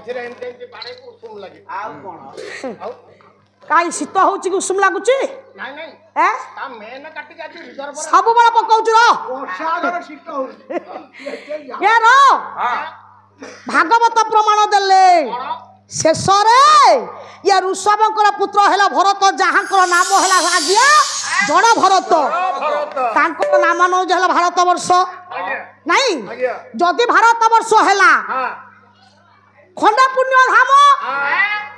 ମଝିରେ ଏମିତି ଏମିତି ବାଡେଇକୁ ଉଷୁମ ଲାଗେ ଆଉ କଣ ଆଉ କାଇଁ ଶୀତ ହଉଛି କି ଉଷୁମ ଲାଗୁଛି? ନାଇଁ ନାଇଁ ଏ ତା ମେନ କାଟିକି ଆଜି ରିଜର୍ଭ ସବୁବେଳେ ପକଉଛୁ ର ବର୍ଷାର ଶୀତ ହଉଛି ଏ ର ଭାଗବତ ପ୍ରମାଣ ଦେଲେ ଶେଷରେ ଇଏ ଋଷଭଙ୍କର ପୁତ୍ର ହେଲା ଭରତ, ଯାହାଙ୍କର ନାମ ହେଲା ଆଜ୍ଞା ଜଣ ଭରତ। ତାଙ୍କର ନାମ ନଉଛି ହେଲା ଭାରତ ବର୍ଷ ନାଇଁ। ଯଦି ଭାରତ ବର୍ଷ ହେଲା ଖଣ୍ଡ ପୁଣ୍ୟ ଧାମ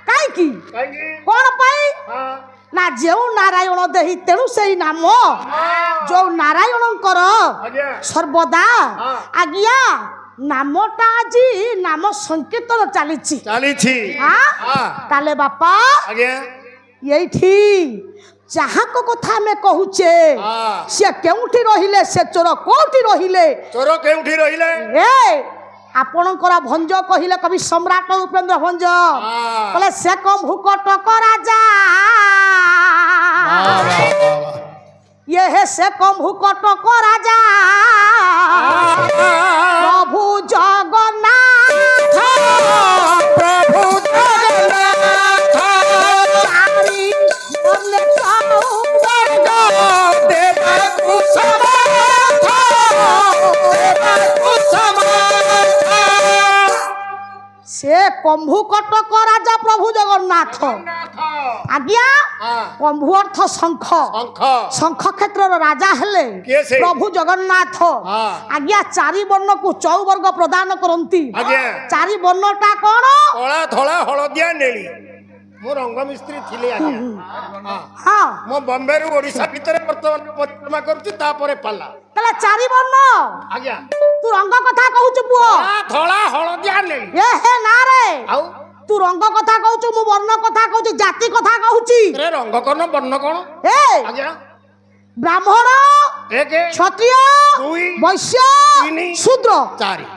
କାହିଁକି କଣ ପାଇଁ ନା ଯେଉଁ ନାରାୟଣ ଦେହି ତେଣୁ ସେଇ ନାମ ଯୋଉ ନାରାୟଣଙ୍କର ସର୍ବଦା ଆଜ୍ଞା ନାମଟା ଆଜି ନାମ ସଂକୀର୍ତ୍ତନ ଚାଲିଛି ତାହେଲେ ବାପା ଏଇଠି ଯାହାଙ୍କ କଥା ଆମେ କହୁଛେ ସେ କେଉଁଠି ରହିଲେ, ସେ ଚୋର କୋଉଠି ରହିଲେ? ଏ ଆପଣଙ୍କର ଭଞ୍ଜ କହିଲେ କବି ସମ୍ରାଟ ଉପେନ୍ଦ୍ର ଭଞ୍ଜ କହିଲେ ସେ କମ୍ଭୁକଟକ ରାଜା ये है से कम्भुकटक राजा प्रभु जगन्नाथ प्रभु जगन्नाथ चारि बोले चौबंग देवा कुसुमाथ देवा कुसुमाथ से कम्भुकटक राजा प्रभु जगन्नाथ आज्ञा कम्भु अर्थ शंख शंख क्षेत्र राजा हेले प्रभु जगन्नाथ आज्ञा चारि वर्ण को चौवर्ग प्रदान करती चारि वर्णटा कौन कला धला हलदिया नेली मो रंग मिस्त्री थिले आज्ञा हां मो बॉम्बे रु ओडिसा भीतर वर्तमान परिक्रमा करती तापरे पाला तले चारि वर्ण आज्ञा तू रंग कथा कहूछु पुओ धला हलदिया नेली ए हे ना रे आउ तू रंग कथा कहूछु मु वर्ण कथा कहूछु जाति कथा कहूची रे रंग कोन वर्ण कोन ए आज्ञा ब्राह्मण एक क्षत्रिय दुई वैश्य तीन शूद्र चारि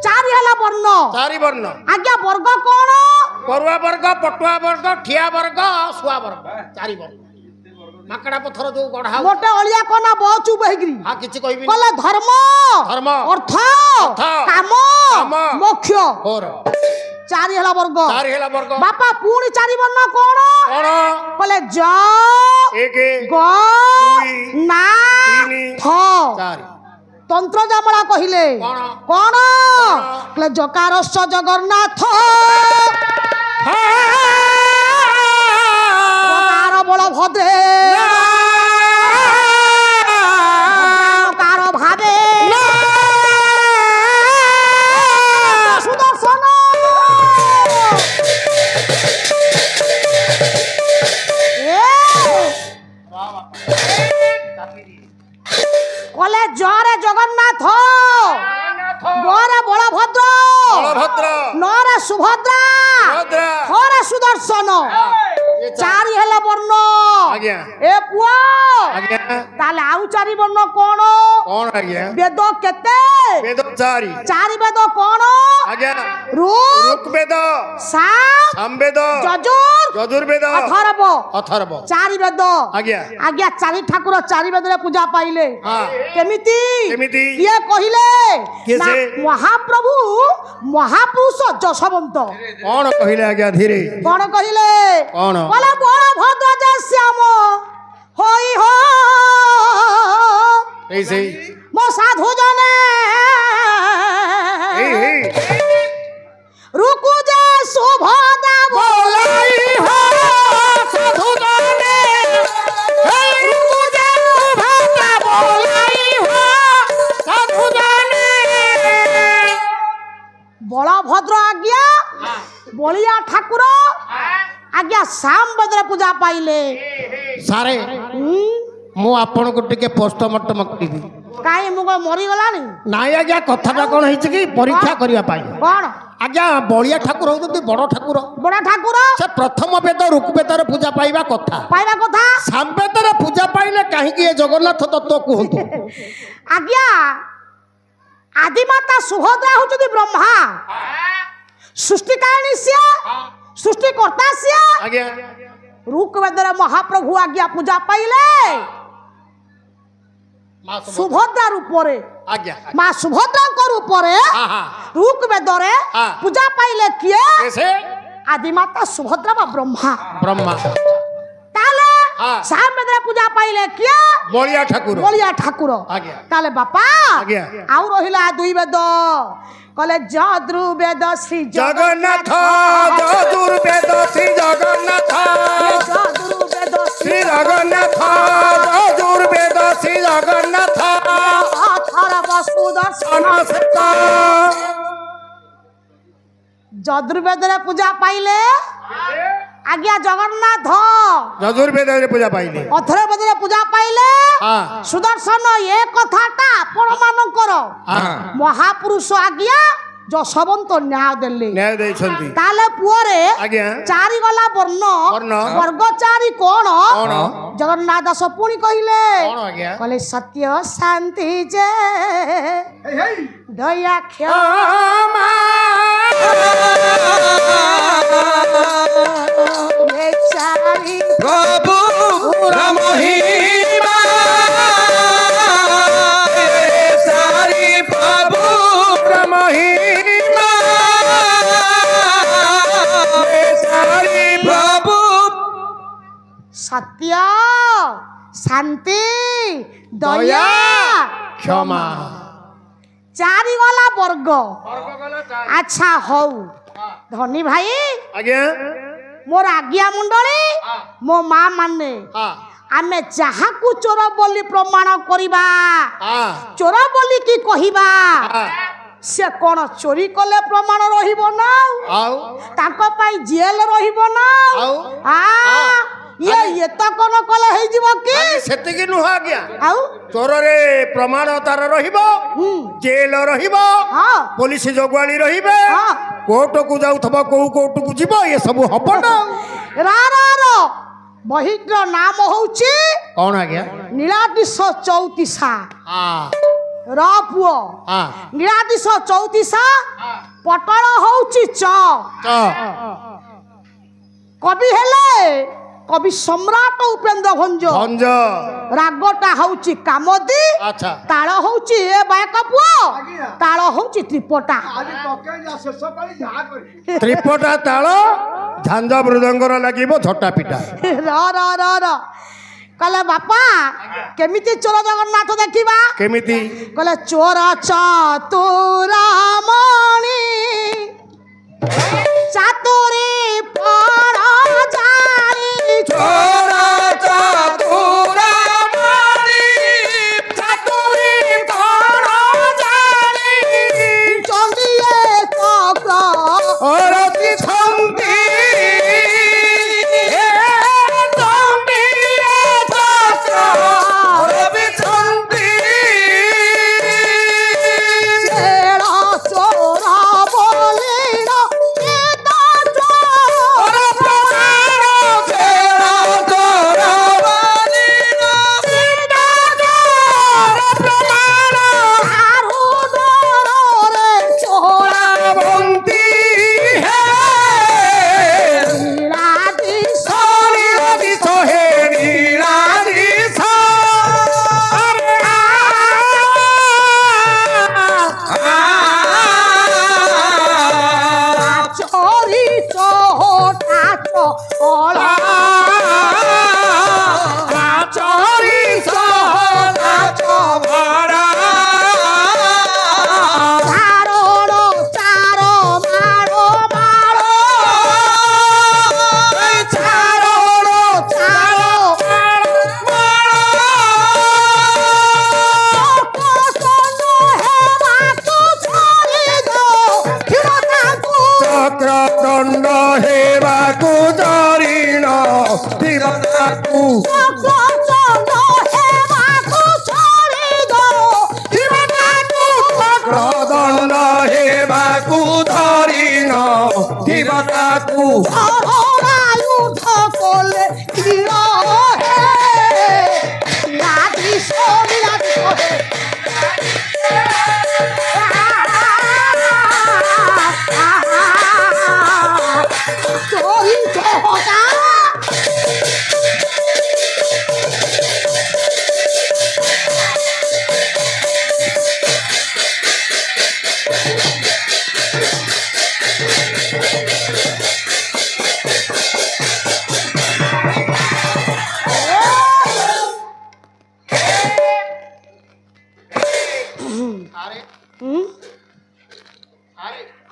चारि हला वर्ण चारि वर्ण आज्ञा वर्ग कोन परुआ वर्ग पटुआ वर्ग ठिया वर्ग सुआ वर्ग चारि वर्ग माकड़ा पत्थर जो गढ़ा मोटे अलिया कोना बचू बहिग्री हां किछि कहबी कहले धर्म अर्थ काम मोक्ष और चारि हला वर्ग वर्ग बापा पूरी चारि वर्ण कोन कहले ज एक ग ना थ चारि तंत्र जामला कहिले कोन कहले जकारस्य जगन्नाथ जकार बलभद्रे जकार भावे सुदर्शन कले जरे जगन्नाथ गरे बलभद्र नरे सुभद्रा हरे सुदर्शन चारि हेला वर्ण ए पुआ ताले आउ चारि वर्ण कोन वेद केते चारि वेद कोन ऋक् वेद सामवेद यजुर्वेद अथर्व चारि वेद आज्ञा चारि ठाकुर चारि वेद रे पूजा पाइले केमिति ये कहिले महाप्रभु महापुरुष जशवंत कौन कहिले आज्ञा धीरे कौन कहिले बोले बड़ भद्र जय श्याम होई हो ऐसे मो साधु जने रुकु जे सुभद्रा बोलाई हो साधु जने रुकु जे सुभद्रा बोलाई हो साधु जने बलभद्र आज्ञा बलिया ठाकुर आज्ञा शाम बद्र पूजा पाइले सारे मु आपन को टिके पोस्टमार्टम करबी काई मुगो मरि गलानी नाई आज्ञा कथाटा कोन हिच की परीक्षा करिया पाई कोन आज्ञा बलिया ठाकुर होती बड़ ठाकुर से प्रथम वेद ऋक वेद पूजा पाइबा कथा सामवेद पूजा पाइले कहीं ये जगन्नाथ तत्व कहतु आज्ञा आदिमाता सुभद्रा होचुदी ब्रह्मा सृष्टि काहिनी से सृष्टि कर्ता से आज्ञा ऋक वेद महाप्रभु आज्ञा पूजा पाइले सुभद्रा रूप रे आज्ञा माँ सुभद्रा रूपरे रूक बेदरे पूजा पाइले किए कैसे आदिमाता सुभद्रा बा ब्रह्मा ब्रह्मा ताले साम बेदरे पूजा पाइले किए बलिया ठाकुर आज्ञा ताले बापा आज्ञा आउ रहिला दुई वेद कले जदुर्वेद श्री जगन्नाथ जदुर्वेद श्री जगन्नाथ जदुर्वेद श्री जगन्नाथ जदुर्वेद श्री जगन्नाथ अथर वसुदर्शन जदुर्वेद रे पूजा पाइले आज्ञा जगन्नाथ जदुर्वेद रे पूजा पाइले अथर्ववेद रे पूजा पाइले सुदर्शन ए कथाटा आपण मानकर महापुरुष आज्ञा जशवंत न्याय देले ताले पुअरे चारि गला वर्ण वर्ग चारि कोण जगन्नाथ दास पुणी कहले सत्य शांति जे दया क्षमा प्रभु महिमा सारी प्रभु महिमा सारी प्रभु सत्य शांति दया क्षमा चारि गला वर्ग अच्छा हौ धनी भाई आज्ञा मोर आज्ञा मुंडली मो माँ माने आमे जहाँ को चोर बोली प्रमाण करिबा चोर बोली की कहिबा से कौन चोरी कले प्रमाण रहिबो ना ताको पाई जेल रहिबो ना ये तो कौन कले हे जीवो की सेति की नुहा गया आउ चोर रे प्रमाण तार रहिबो जेल रहिबो पुलिस जोगवाली रहिबे कोर्ट को जाउथबो को कोर्ट को जीवो ये सब हबो ना रा बहिर नाम होउची कौन आ गया नीलादिश चौतीसा रा पुओ नीलादिश चौतीसा पटल होउची च कवि हेले कवि सम्राट उपेन्द्र भंज रागटा होउची कामदी अच्छा ताळ होउची ए बायक पुओ ताळ होउची त्रिपटा त्रिपटा ताळ झांझा मृदंगर लागिबो झटा पिटा र कले बापा केमिति चोर जगन्नाथ देखिबा केमिति कले चोर चतुरामणि चातुरी पड़ा जाई चोर चतुरामणि चातुरी पड़ा जाई चंदिए चक्र औरती छंदी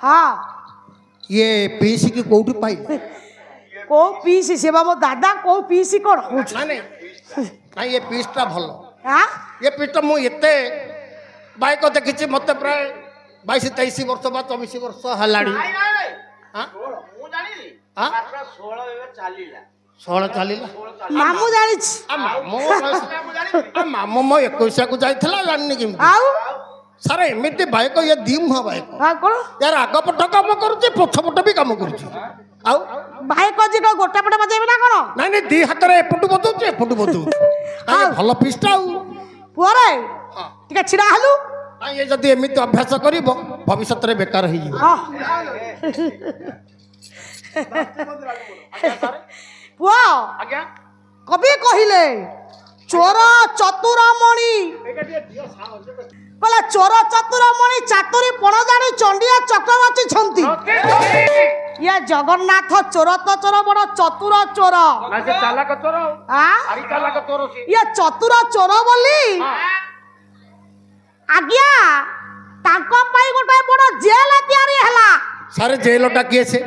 हाँ ये पीसी की कोठी पाई को पीसी से बाबा दादा को पीसी कौन नहीं नहीं ये पीसटा भल हाँ ये पीसटा मु एते बाइक देखी मत प्राय 22-23 वर्ष बा 24 वर्ष हलाड़ी षोल चलिला मामू जानी मामू मो 21 को जाइथला जानि कि सारे एमती बाइक ये दी मुह बाइक यार आग पट काम करुचे पछ पट भी काम करुचे आउ बाइक जी को गोटा पट बजेबे ना कोन नहीं नहीं दी हाथ रे एपटु बदौचे एपटु बदौ आ भल पिस्टा पुअरे टिके छिड़ा हलु आ ये जदी एमिति अभ्यास करिवो भविष्यत रे बेकार होई जीवो पुआ आज्ञा कभी कहिले चोर चतुरमणि कहला चोर चतुरमणि चातुरी पण जानी चंडिया चक्रवर्ती छंती ये जगन्नाथ चोर तो चोर बड़ चतुर चोर ना से चालाक चोर आरी चालाक चोर से ये चतुर चोर बोली आज्ञा तांको पाई गोटे बड़ जेल तयारी हला सारे जेलटा किए से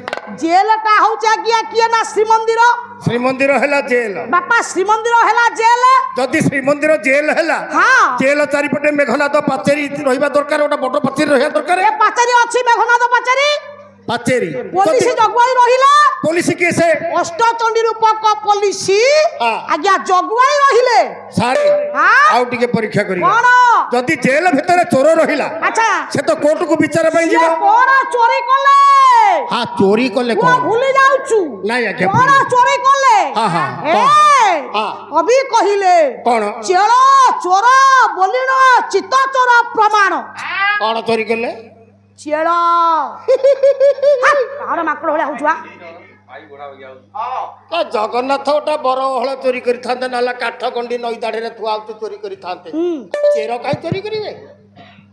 जेलटा हौ आज्ञा किए ना श्रीमंदिर हला जेल बापा श्रीमंदिर हला जेल जदि श्रीमंदिर जेल हला हाँ जेल चारिपटे मेघनाद पाचेरी रहिबा दरकार ओटा बड़ पाचेरी रहिबा दरकार ए पाचेरी अछि मेघनाद पाचेरी पाचेरी पुलिस जगवाई रहिला पुलिस के से अष्टचंडी रूपक पुलिस हाँ। आज्ञा जगवाई रहिले सारे हाँ। आउ टिके परीक्षा करिया कोन जदि जेल भितर चोर रहिला अच्छा से तो कोर्ट को विचार पई ये जीवा कोन चोरी करले हां चोरी करले वो कोन भूली जाउछु नहीं आज्ञा कोन चोरी करले हाँ, हाँ, ए हाँ। अभी कहिले कोन चेल चोर बोलिनो चित्त चोर प्रमाण कोन चोरी करले चेल काड़ माकड़ होया हुजुआ जगन्नाथ गोटा बर हल चोरी करिथांते नाला काठ गंडी नई दाढ़ी रे थुआ चोरी करिथांते चेर काई चोरी करिवे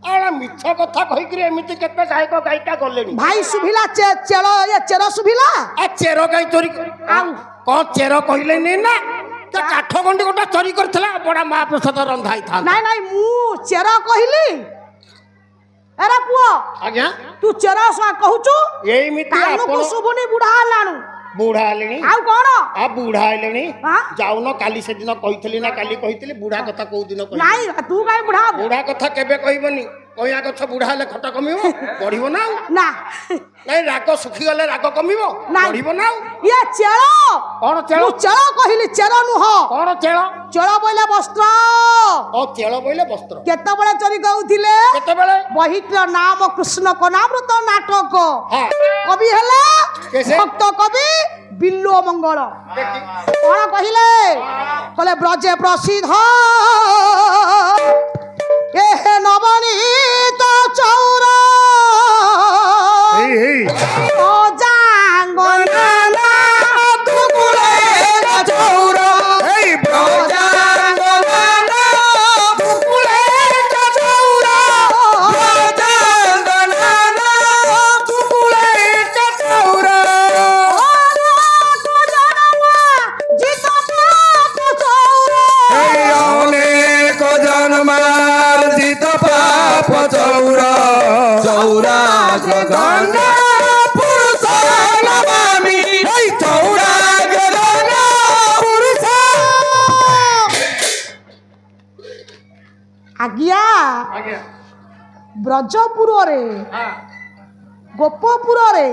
आला मिछ कथा कहि करी एमिति केते गायक गायिका गलेनी भाई सुभिला चेल ये चेर सुभिला आ चेर काई चोरी कोन चेर कहिले नै ना त काठ गंडी गोटा चोरी करथला बडा महाप्रसाद रंधाई था नहीं नहीं मु चेर कहली अरे पुओ आज्ञा तू चेर सा कहूचु एई मिति कानु को आपण सुबुनी बुढ़ा लानु बुढ़ा आलेनी आउ कोन आ बुढ़ा आलेनी हां जाउनो काली से दिन कहितली ना काली कहितली बुढ़ा कथा को दिन कहि नहीं तू काई बुढ़ा बुढ़ा कथा केबे कहिबनी कहिया गछ बुढ़ा हेले खटा कमिवो बढ़िबो ना ना नहीं राग सुखी गले राग कमिवो बढ़िबो ना ये चेल कोन चेल तू चेल कहली चेल नु हो कोन चेल चेल बोले वस्त्र ओ चेल बोले वस्त्र केते बळे चोरी कहउथिले केते बेले बहित्र नाम कृष्ण कनामृत नाटक हां कवि हेले कैसे? भक्त कवि बिल्लो मंगल कोन कहिले कहले ब्रजे प्रसिद्ध ए नवनीत चौरा ओ जांगना तुकुले चौरा ए जांगना तुकुले चौरा जांगना तुकुले चौरा जित पाप चौरा चौरा गगन पुरुष नमामि चौरा गगन पुरुष आज्ञा आज्ञा ब्रजपुर रे हां गोपपुर रे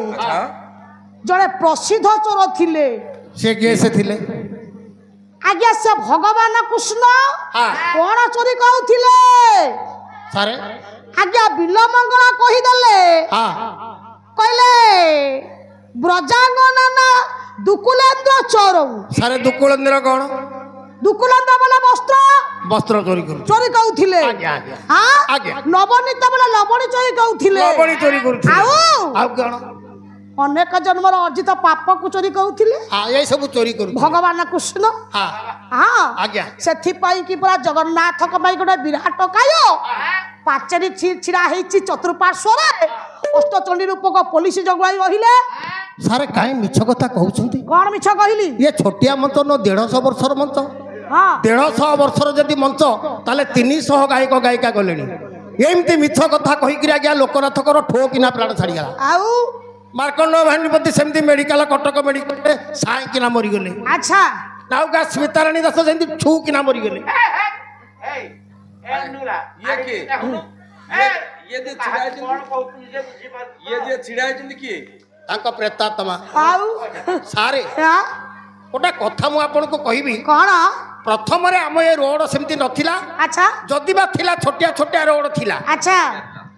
जड़े प्रसिद्ध चोर थिले से कैसे थिले आज्ञा से भगवान कृष्ण हां कोन चोरी कहउथिले सारे आज्ञा बिल्लो मंगल कहि देले हां कहले ब्रजांगना ना दुकुलेंद्र चोर सारे दुकुलेंद्र कोन दुकुलेंद्र बोले वस्त्र चोरी करू चोरी कहउथिले आज्ञा आज्ञा हां आज्ञा नवनीत बोले लवणी चोरी कहउथिले लबणी चोरी करू आउ आउ कोन अनेक जन्मर अर्जित पाप को चोरी कहउथिले हां ये सब चोरी करू भगवान कृष्ण हां हाँ आज्ञा सेथि पाई कि पूरा जगन्नाथ को पाई गोटे विराट काय पाचेरी छिड़ा हेछि चतुर्पार्श्व रे अष्टचंडी रूपक पुलिस जगवाई रहिले सारे काई मिछ कथा कहउछंती कोन मिछ कहली ये छोटिया मंच न 150 वर्षर मंच हां 150 वर्षर जदि मंच ताले 300 गायक गायिका गलेनी एमती मिछ कथा कहीकि आज्ञा लोकनाथकर ठो किना प्राण छाड़ीगला आउ मार्कंड भानुपति सेमती मेडिकल कटक मेडिकल साई किना मरीगले अच्छा नाउका स्मिताराणी दास जेमती छू किना मरीगले ये छिड़ा किए प्रेतात्मा आउ सारे गोटे कथा मु आपन को कहबी कौन प्रथम आम ये रोड सेमती नथिला अच्छा जदि बा थिला छोटिया छोटिया रोड थिला अच्छा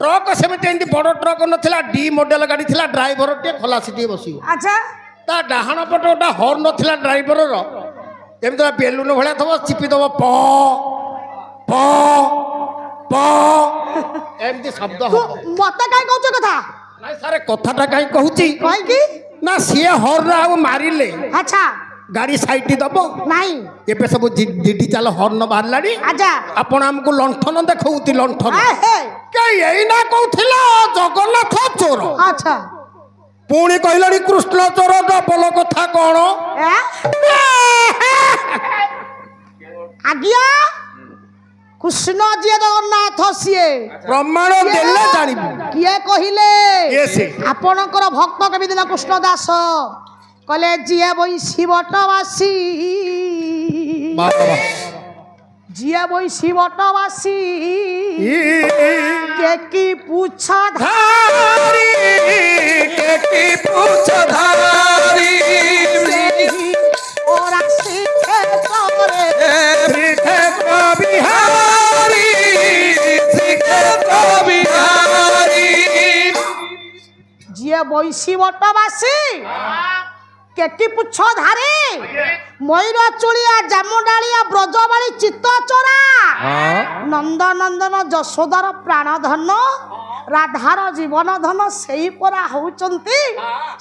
ट्रक सेमती एंती बड़ ट्रक नथिला डी मॉडल गाड़ी थिला ड्राइवर टे खलासी टे बसियो अच्छा ता डाहाण पटे गोटा हॉर्न नथिला ड्राइवर रो एमती बेलून भलिया थब चिपी दब प प प एमती शब्द तू हो मत काई कहछ कथा नाइ सारे कथाटा काई कहूची कहि की ना सीए हॉर्न आ मारिले अच्छा गाड़ी साइड दब नहीं एबे सब डिजिटल हॉर्न बाहरलानी अच्छा आपण हमको लंठन देखौती लंठन ए हे के यही ना कहथिला जगन्नाथ चोर अच्छा पुणी कहलनी कृष्ण चोर डबल कथा कौन आज्ञा कृष्ण जी जगन्नाथ सीए प्रमाण देले जानिबू किए कहिले ये से आपणकर भक्त केमी दिन कृष्ण दास कहले जिए बई बटवासी जिए बई बटवासी के की पूछ धारी के की पूछ धारी और सीखे तोरे सीखे तो बिहारी सीखे तो बिहारी जिए बई बटवासी केटी पुछ धारी मयूर चुड़िया जामुडालिया ब्रजबाड़ी चित्त चोरा नंद नंदन यशोदार प्राणधन राधार जीवन धन से परा होउचंती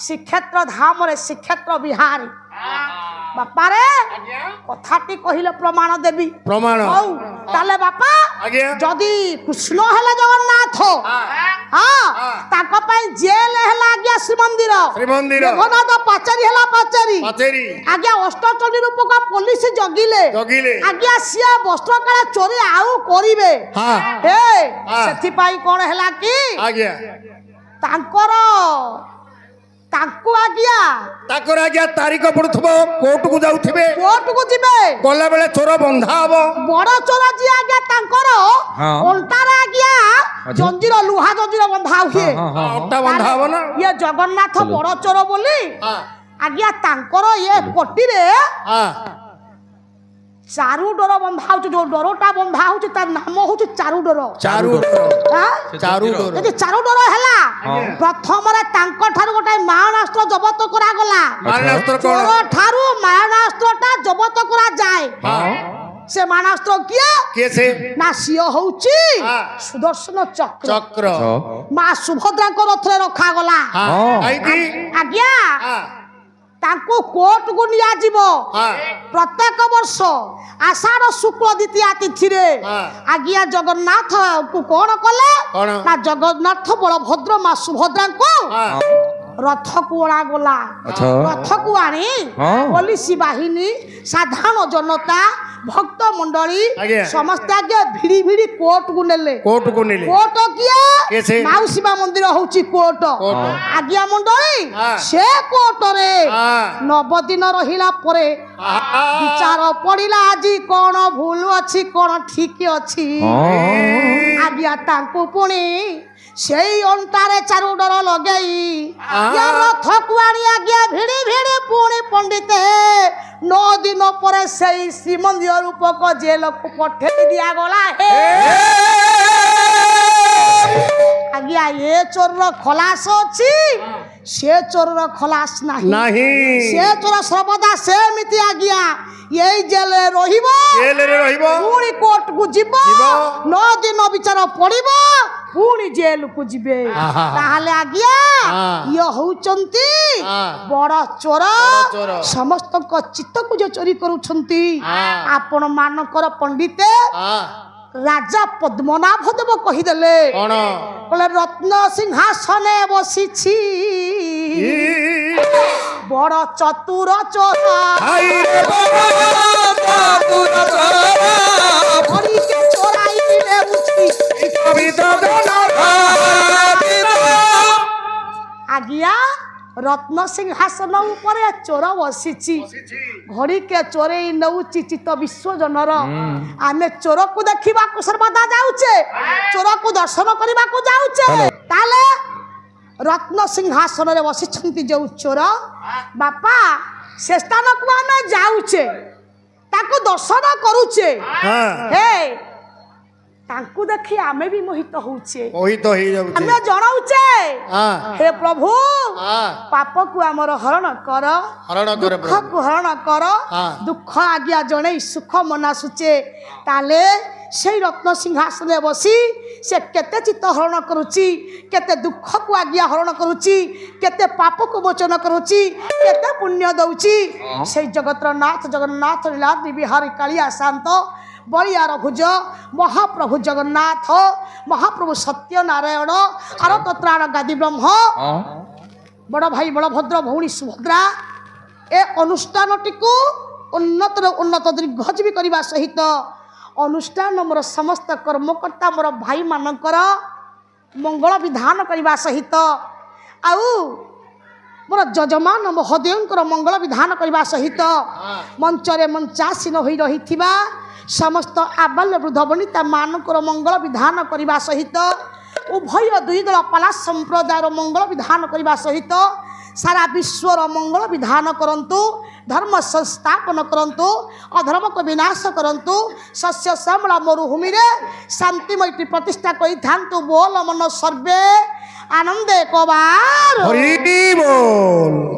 श्रीक्षेत्र धाम रे श्रीक्षेत्र बिहारी बापा रे कथाटी कहिले प्रमाण देबी प्रमाण हौ ताले बापा आज्ञा जदि कृष्ण हेले जगन्नाथ हां ताको पई जेल हेला आज्ञा श्रीमंदिर जगन्नाथ पाचेरी हेला पाचेरी आज्ञा अष्टचंडी रूप का पुलिस जगिले आज्ञा सिया वस्त्र काला चोरी आउ करिवे हां हे सेथि पई कोन हेला की आज्ञा तांकर तांकु आज्ञा तारीख पड़ुथबो कोर्ट को जाउथिबे कोर्ट को जिबे गला बेले चोर बंधा हबो बड़ चोर जी आज्ञा तांकर ओंटार आज्ञा जंजीर लुहा जंजीर बंधा हुए ओटा बंधा हबो ना ये जगन्नाथ बड़ चोर बोली आज्ञा तांकर ये पट्टी रे चारू डोर बंधा होची जो डोरटा बंधा होची तार नाम होची चारू डोर चारू डोर यदि चारू डोर हेला प्रथम रे तांक ठारू गोटाय मारणास्त्र जब्त करा गला मारणास्त्र कोन चोर ठारू मारणास्त्रटा जब्त करा जाय से मारणास्त्र किए से ना सियो होची सुदर्शन चक्र मां सुभद्रा को रथरे रखा गला आज्ञा तांको कोर्ट को निया जीवो प्रत्येक वर्ष आषाढ़ शुक्ल द्वितीया तिथि रे आज्ञा जगन्नाथ को कोन कले ना जगन्नाथ बलभद्र मां सुभद्रा को रथ को ओणा गला रथ को आनी पुलिस बाहिनी साधारण जनता भक्त मंडली समस्त आगे भिड़ी भिड़ी कोर्ट को नेले कोर्ट किए माउसीमा मंदिर होची कोर्ट आज्ञा मंडली से कोर्ट रे 9 दिन रहिला परे विचार पड़िला आजी कोन भूल अछि कोन ठीक अछि आज्ञा तांको पुणी सेई अंटारे चारू डर लगेई या रथ को आनी आज्ञा भिड़ी भिड़ी पुणी पंडित 9 दिन परे सेई श्रीमंदिर रूपक जेल को पठे दिया गला हे आज्ञा ये चोर खलास अछि से चोर खलास नहीं से चोर सर्वदा सेमिति आज्ञा यही जेल रहिबो पुणी कोर्ट को जीवो 9 दिन विचार पड़िबो पुणी जेल को जीवे ताहले आज्ञा ये होउचंती बड़ चोर समस्त को चित्त को जो चोरी करूछंती आपण मानकर पंडित राजा पद्मनाभ देव कहिदेले कहले रत्न सिंहासने बसिछि बड़ चतुर चोर चोराई ले उछि आज्ञा रत्न सिंहासन ऊपर चोर बसी घड़ी के चोरे नौची चित्त विश्वजनर आमे चोर को देखा सर्वदा जाऊे चोर को दर्शन करने को जाऊे ताले रत्न सिंहासन रे बसी जो चोर बापा से स्थान को आमे जाऊे ताको दर्शन करूचे हे तांकु देखि आमे भी मोहित होउचे मोहित होई जाउचे आमे जणाउचे हे प्रभु पाप को हमर हरण कर दुख को हरण कर दुख आज्ञा जणे सुख मनासुचे ताले से रत्न सिंहासन रे बसी से केते चित्त हरण करूची केते दुख को आज्ञा हरण करूची केते पाप को मोचन करूची केते पुण्य दउची से जगतर नाथ जगन्नाथ लीलाद्रि बिहारी कालिया शांत बलिया रघुज महाप्रभु जगन्नाथ महाप्रभु सत्यनारायण आरत त्राण गादी ब्रह्म बड़ भाई बलभद्र भौणी सुभद्रा ए अनुष्ठान टिकु उन्नत उन्नत दीर्घजीवी करने सहित अनुष्ठान मोर समस्त कर्मकर्ता मोर भाई मानकर मंगल विधान करने सहित आउ मोर जजमान महोदय मंगल विधान करने सहित मंचरे मंचासीन हो रही समस्त आबाल्य वृद्ध वनिता मानकर मंगल विधान करने सहित उभय दुई दल पाला संप्रदायर मंगल विधान करने सहित सारा विश्वर मंगल विधान करंतु धर्म संस्थापन करंतु अधर्म को विनाश करंतु शस्य श्यामला मरुभूमि रे शांति मैत्री प्रतिष्ठा करि थांतु बोल मन सर्वे आनंदे कबार हरि बोल।